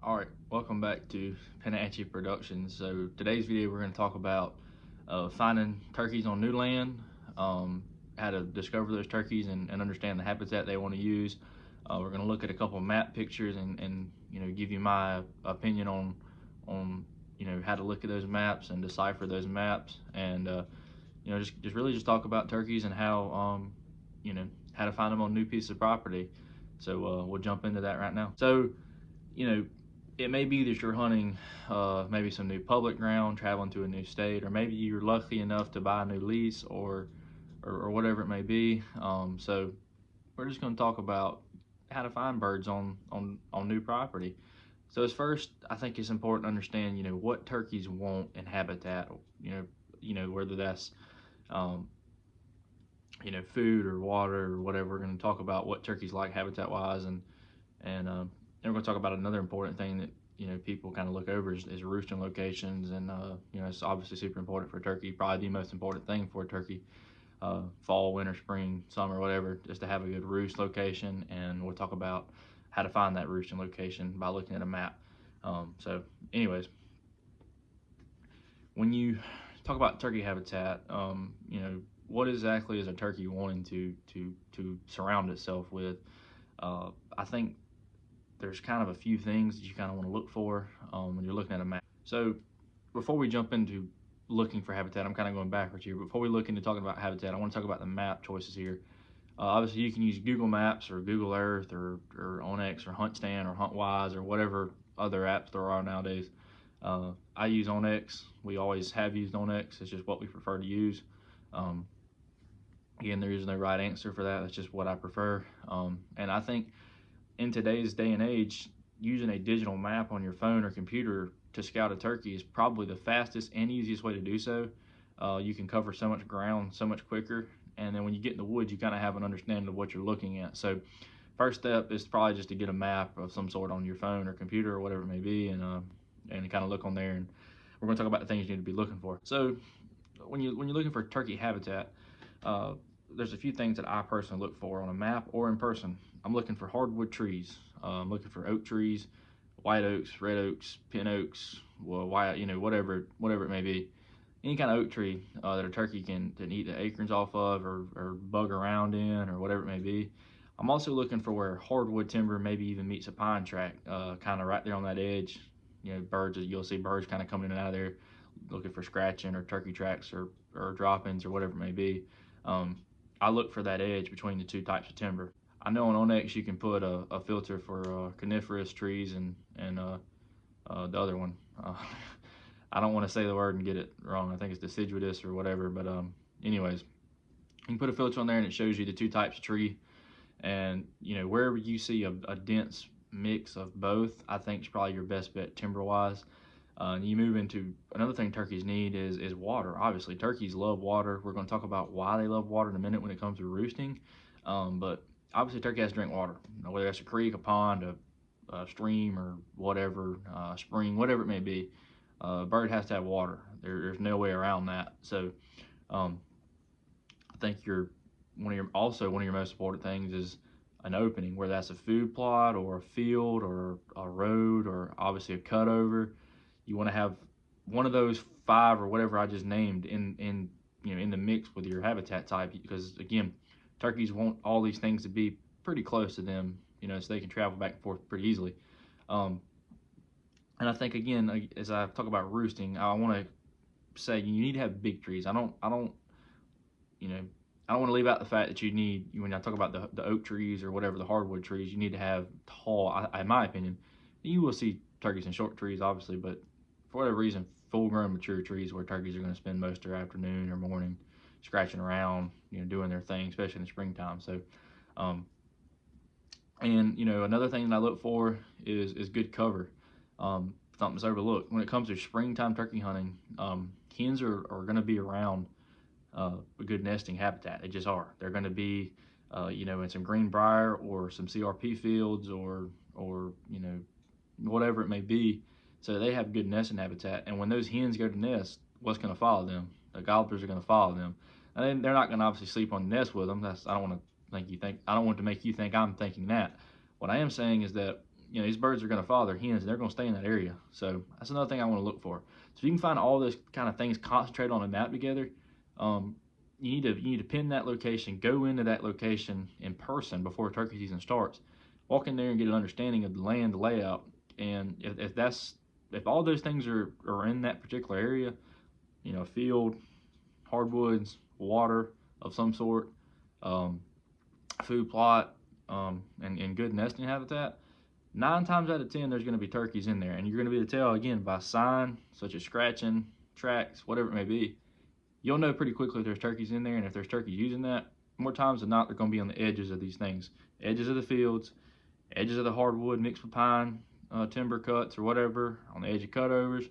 Alright, welcome back to Panache Productions. So today's video we're going to talk about finding turkeys on new land, how to discover those turkeys and understand the habitat they want to use. We're going to look at a couple of map pictures and give you my opinion on how to look at those maps and decipher those maps, and just really talk about turkeys and how how to find them on new pieces of property. So we'll jump into that right now. So it may be that you're hunting maybe some new public ground, traveling to a new state, or maybe you're lucky enough to buy a new lease or whatever it may be. So we're just going to talk about how to find birds on new property. So as first, I think it's important to understand what turkeys want in habitat. Whether that's food or water or whatever. We're going to talk about what turkeys like habitat wise, and then we're going to talk about another important thing that people kind of look over is roosting locations, and it's obviously super important for a turkey. Probably the most important thing for a turkey, fall, winter, spring, summer, whatever, is to have a good roost location. And we'll talk about how to find that roosting location by looking at a map. So anyways, when you talk about turkey habitat, what exactly is a turkey wanting to surround itself with? I think there's kind of a few things that you kind of want to look for when you're looking at a map. So before we jump into looking for habitat, I'm kind of going backwards here. Before we look into talking about habitat, I want to talk about the map choices here. Obviously, you can use Google Maps or Google Earth or Onyx or HuntStand or HuntWise or whatever other apps there are nowadays. I use Onyx. We always have used Onyx. It's just what we prefer to use. Again, there is no right answer for that. That's just what I prefer. And I think in today's day and age, using a digital map on your phone or computer to scout a turkey is probably the fastest and easiest way to do so. You can cover so much ground so much quicker, and then when you get in the woods, you kind of have an understanding of what you're looking at. So first step is probably just to get a map of some sort on your phone or computer or whatever it may be, and kind of look on there. And we're going to talk about the things you need to be looking for. So when you're looking for turkey habitat, there's a few things that I personally look for on a map or in person. I'm looking for hardwood trees. I'm looking for oak trees, white oaks, red oaks, pin oaks, well, whatever it may be. Any kind of oak tree that a turkey can eat the acorns off of or bug around in or whatever it may be. I'm also looking for where hardwood timber maybe even meets a pine track, kind of right there on that edge. You'll see birds kind of coming in and out of there looking for scratching or turkey tracks or droppings or whatever it may be. I look for that edge between the two types of timber. I know on Onyx you can put a filter for coniferous trees and the other one. I don't want to say the word and get it wrong. I think it's deciduous or whatever, but anyways, you can put a filter on there and it shows you the two types of tree. And wherever you see a dense mix of both, I think is probably your best bet timber wise. You move into another thing turkeys need is water. Obviously, turkeys love water. We're going to talk about why they love water in a minute when it comes to roosting. But obviously, turkey has to drink water. Whether that's a creek, a pond, a stream, or whatever, a spring, whatever it may be, a bird has to have water. There's no way around that. So, I think one of your most important things is an opening, whether that's a food plot or a field or a road or obviously a cutover. You want to have one of those 5 or whatever I just named in the mix with your habitat type, because again, turkeys want all these things to be pretty close to them, so they can travel back and forth pretty easily. And I think again, as I talk about roosting, I want to say you need to have big trees. I don't want to leave out the fact that you need, when I talk about the oak trees or whatever, the hardwood trees, you need to have tall, in my opinion. You will see turkeys in short trees, obviously, but for whatever reason, full-grown mature trees where turkeys are going to spend most of their afternoon or morning scratching around, doing their thing, especially in the springtime. So, another thing that I look for is good cover. Something's overlooked when it comes to springtime turkey hunting. Hens are going to be around a good nesting habitat. They just are. They're going to be, in some green briar or some CRP fields or whatever it may be. So they have good nesting habitat, and when those hens go to nest, what's going to follow them? The gobblers are going to follow them, and they're not going to obviously sleep on the nest with them. I don't want to make you think I'm thinking that. What I am saying is that these birds are going to follow their hens, and they're going to stay in that area. So that's another thing I want to look for. So if you can find all those kind of things concentrated on a map together, you need to pin that location, go into that location in person before turkey season starts. Walk in there and get an understanding of the land, the layout, and if all those things are in that particular area, field, hardwoods, water of some sort, food plot, and good nesting habitat, 9 times out of 10 there's going to be turkeys in there, and you're going to be able to tell again by sign such as scratching, tracks, whatever it may be. You'll know pretty quickly if there's turkeys in there, and if there's turkeys using that, more times than not they're going to be on the edges of these things, edges of the fields, edges of the hardwood mixed with pine timber cuts or whatever, on the edge of cutovers,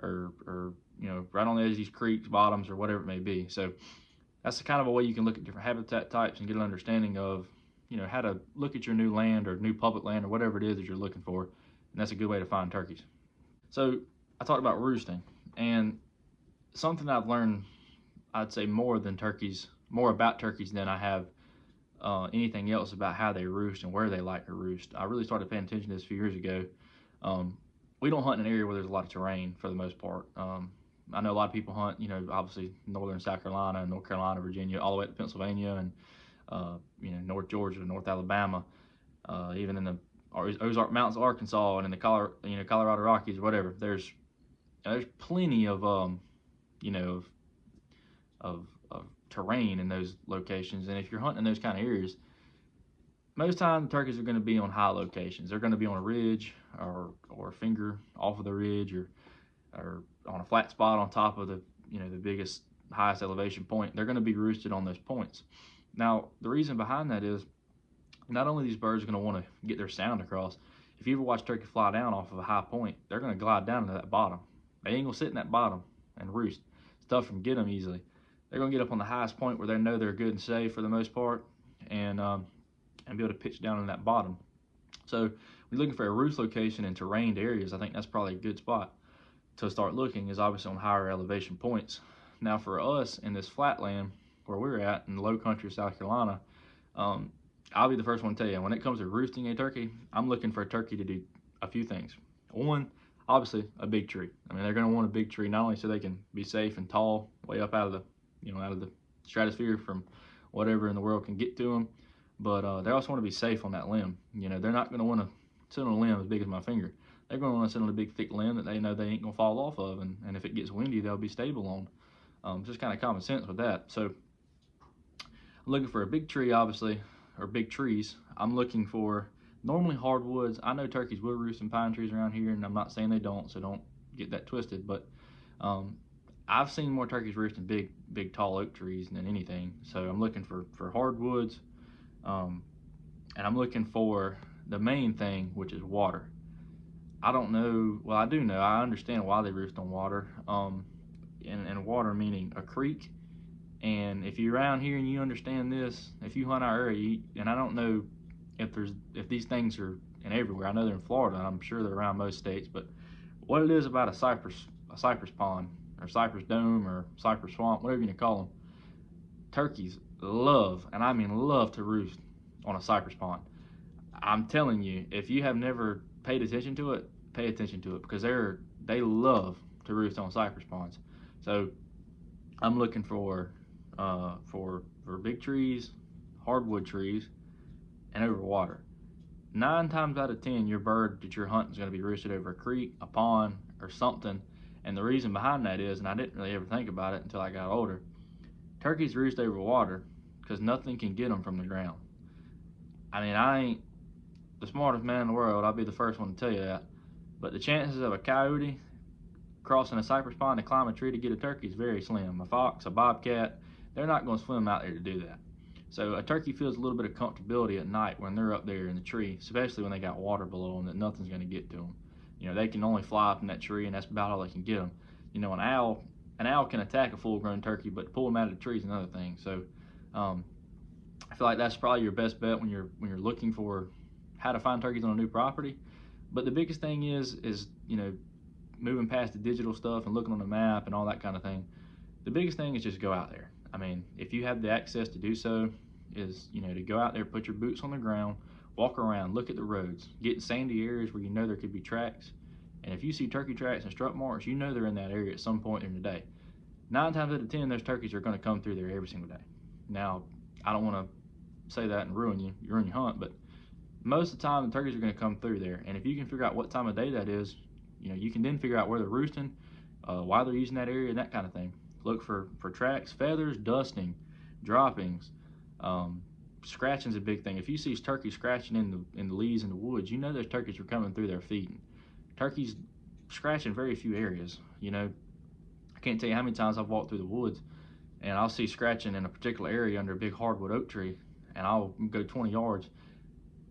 or right on the edge of these creeks, bottoms, or whatever it may be. So that's the kind of a way you can look at different habitat types and get an understanding of how to look at your new land or new public land or whatever it is that you're looking for, and that's a good way to find turkeys. So I talked about roosting, and something I've learned, I'd say more about turkeys than I have anything else about how they roost and where they like to roost. I really started paying attention to this a few years ago. We don't hunt in an area where there's a lot of terrain for the most part. I know a lot of people hunt, obviously northern South Carolina, North Carolina, Virginia, all the way to Pennsylvania, and North Georgia, North Alabama, even in the Ozark Mountains, Arkansas, and in the Colorado Rockies, or whatever. There's plenty of terrain in those locations, and if you're hunting in those kind of areas, most times turkeys are going to be on high locations. They're going to be on a ridge or a finger off of the ridge, or on a flat spot on top of the the biggest, highest elevation point. They're going to be roosted on those points. Now, the reason behind that is not only these birds are going to want to get their sound across. If you ever watch turkey fly down off of a high point, they're going to glide down to that bottom. They ain't going to sit in that bottom and roost. Stuff from get them easily. They're going to get up on the highest point where they know they're good and safe for the most part, and be able to pitch down in that bottom. So when you're looking for a roost location in terrained areas, I think that's probably a good spot to start looking, is obviously on higher elevation points. Now for us in this flat land where we're at in the low country of South Carolina, I'll be the first one to tell you, when it comes to roosting a turkey, I'm looking for a turkey to do a few things. One, obviously a big tree. I mean, they're going to want a big tree, not only so they can be safe and tall, way up out of the stratosphere from whatever in the world can get to them, but they also want to be safe on that limb. They're not going to want to sit on a limb as big as my finger. They're going to want to sit on a big thick limb that they know they ain't going to fall off of, and if it gets windy, they'll be stable on. Just kind of common sense with that. So I'm looking for a big tree, obviously, or big trees. I'm looking for normally hardwoods. I know turkeys will roost in pine trees around here, and I'm not saying they don't, so don't get that twisted, but I've seen more turkeys roost in big tall oak trees than anything. So I'm looking for hardwoods, and I'm looking for the main thing, which is water. I don't know, well, I do know, I understand why they roost on water, and water meaning a creek. And if you're around here and you understand this, if you hunt our area, and I don't know if these things are in everywhere. I know they're in Florida, and I'm sure they're around most states, but what it is about a cypress pond, or cypress dome, or cypress swamp, whatever you want to call them, turkeys love, and I mean love, to roost on a cypress pond. I'm telling you, if you have never paid attention to it, pay attention to it, because they love to roost on cypress ponds. So I'm looking for big trees, hardwood trees, and over water. 9 times out of 10, your bird that you're hunting is going to be roosted over a creek, a pond, or something. And the reason behind that is, and I didn't really ever think about it until I got older, turkeys roost over water because nothing can get them from the ground. I mean, I ain't the smartest man in the world, I'll be the first one to tell you that, but the chances of a coyote crossing a cypress pond to climb a tree to get a turkey is very slim. A fox, a bobcat, they're not going to swim out there to do that. So a turkey feels a little bit of comfortability at night when they're up there in the tree, especially when they got water below them that nothing's going to get to them. They can only fly up in that tree, and that's about all they can get them. An owl can attack a full-grown turkey, but to pull them out of the tree is another thing. So I feel like that's probably your best bet when you're looking for how to find turkeys on a new property. But the biggest thing is moving past the digital stuff and looking on the map and all that kind of thing. The biggest thing is just go out there. I mean, if you have the access to do so, is to go out there, put your boots on the ground, walk around, look at the roads, get in sandy areas where you know there could be tracks. And if you see turkey tracks and strut marks, you know they're in that area at some point in the day. 9 times out of 10, those turkeys are going to come through there every single day. Now, I don't want to say that and ruin your hunt, but most of the time the turkeys are going to come through there. And if you can figure out what time of day that is, you can then figure out where they're roosting, why they're using that area, and that kind of thing. Look for tracks, feathers, dusting, droppings. Scratching's a big thing. If you see turkeys scratching in the leaves in the woods, you know those turkeys are coming through there feeding. Turkeys scratch in very few areas. I can't tell you how many times I've walked through the woods and I'll see scratching in a particular area under a big hardwood oak tree, and I'll go 20 yards,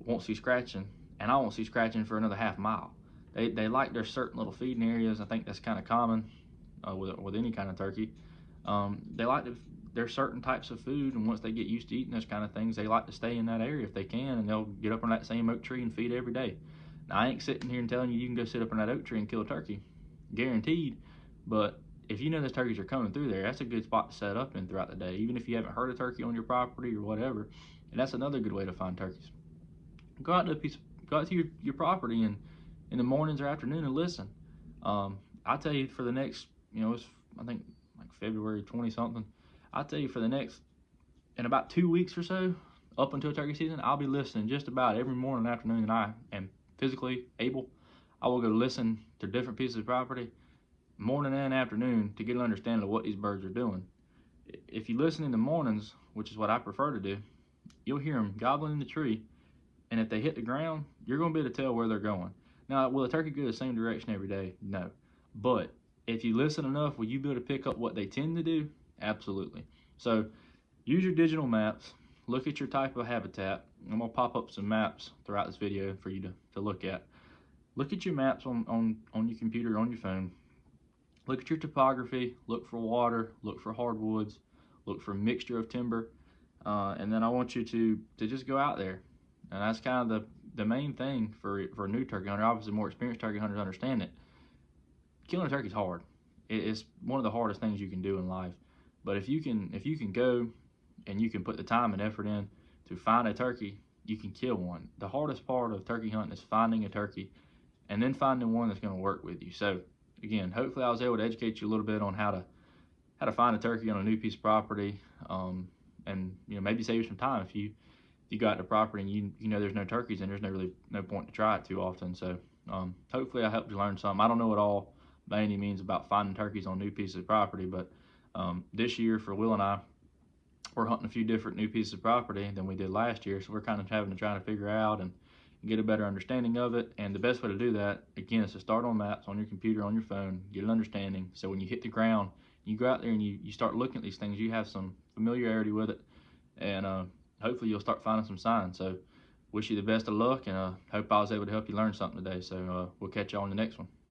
won't see scratching, and I won't see scratching for another half mile. They like their certain little feeding areas. I think that's kind of common with any kind of turkey. They like there's certain types of food, and once they get used to eating those kind of things, they like to stay in that area if they can, and they'll get up on that same oak tree and feed every day. Now, I ain't sitting here and telling you can go sit up on that oak tree and kill a turkey, guaranteed, but if you know those turkeys are coming through there, that's a good spot to set up in throughout the day, even if you haven't heard a turkey on your property or whatever. And that's another good way to find turkeys. Go out to your property and in the mornings or afternoon and listen. I'll tell you for the next, it's I think like February 20 something. I'll tell you for the next, in about 2 weeks or so, up until turkey season, I'll be listening just about every morning and afternoon that I am physically able. I will go listen to different pieces of property, morning and afternoon, to get an understanding of what these birds are doing. If you listen in the mornings, which is what I prefer to do, you'll hear them gobbling in the tree, and if they hit the ground, you're going to be able to tell where they're going. Now, will a turkey go the same direction every day? No. But if you listen enough, will you be able to pick up what they tend to do? Absolutely. So use your digital maps, look at your type of habitat. I'm going to pop up some maps throughout this video for you to look at. Look at your maps on your computer, on your phone. Look at your topography, look for water, look for hardwoods, look for a mixture of timber, and then I want you to just go out there. And that's kind of the main thing for a new turkey hunter. Obviously, more experienced turkey hunters understand it. Killing a turkey is hard. It's one of the hardest things you can do in life. But if you can go and you can put the time and effort in to find a turkey, you can kill one. The hardest part of turkey hunting is finding a turkey and then finding one that's going to work with you. So again, hopefully I was able to educate you a little bit on how to find a turkey on a new piece of property, and maybe save you some time if you got the property and you know there's no turkeys and there's no point to try it too often. So hopefully I helped you learn something. I don't know it all by any means about finding turkeys on new pieces of property, but this year for Will and I, we're hunting a few different new pieces of property than we did last year, so we're kind of having to try to figure out and get a better understanding of it. And the best way to do that, again, is to start on maps on your computer, on your phone, get an understanding, so when you hit the ground, you go out there and you start looking at these things, you have some familiarity with it, and hopefully you'll start finding some signs. So wish you the best of luck, and hope I was able to help you learn something today. So we'll catch you on the next one.